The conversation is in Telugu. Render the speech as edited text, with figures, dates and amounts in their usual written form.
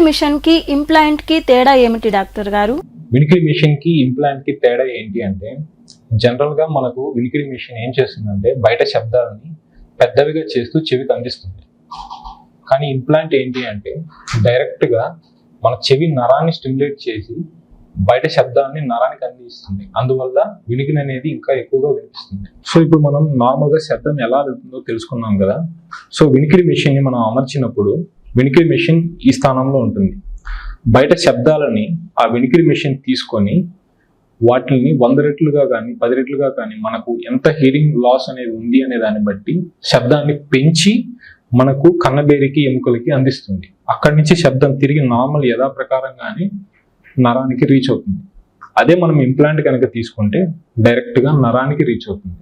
మిషన్ కి ఇంప్లాంట్ కి తేడా ఏమిటి డాక్టర్ గారు? వినికిడి మిషన్ కి ఇంప్లాంట్ కి తేడా ఏంటి అంటే, జనరల్ గా మనకు వినికిడి మిషన్ ఏం చేస్తుందంటే బయట శబ్దాలని పెద్దవిగా చేస్తూ చెవికి అందిస్తుంది. కానీ ఇంప్లాంట్ ఏంటి అంటే డైరెక్ట్ గా మన చెవి నరాన్ని స్టిమ్యులేట్ చేసి బయట శబ్దాన్ని నరానికి అందిస్తుంది. అందువల్ల వినికిడి అనేది ఇంకా ఎక్కువగా వినిపిస్తుంది. సో ఇప్పుడు మనం నార్మల్ గా శబ్దం ఎలా వెళ్తుందో తెలుసుకున్నాం కదా. సో వినికిడి మిషన్ ని మనం అమర్చినప్పుడు వినికిడి మిషన్ ఈ స్థానంలో ఉంటుంది. బయట శబ్దాలని ఆ వినికిడి మిషన్ తీసుకొని వాటిని 100 రెట్లుగా కానీ 10 రెట్లుగా కానీ మనకు ఎంత హీరింగ్ లాస్ అనేది ఉంది అనే దాన్ని బట్టి శబ్దాన్ని పెంచి మనకు కన్నబేరికి ఎముకలకి అందిస్తుంది. అక్కడి నుంచి శబ్దం తిరిగి నార్మల్ యథాప్రకారంగానే నరానికి రీచ్ అవుతుంది. అదే మనం ఇంప్లాంట్ కనుక తీసుకుంటే డైరెక్ట్గా నరానికి రీచ్ అవుతుంది.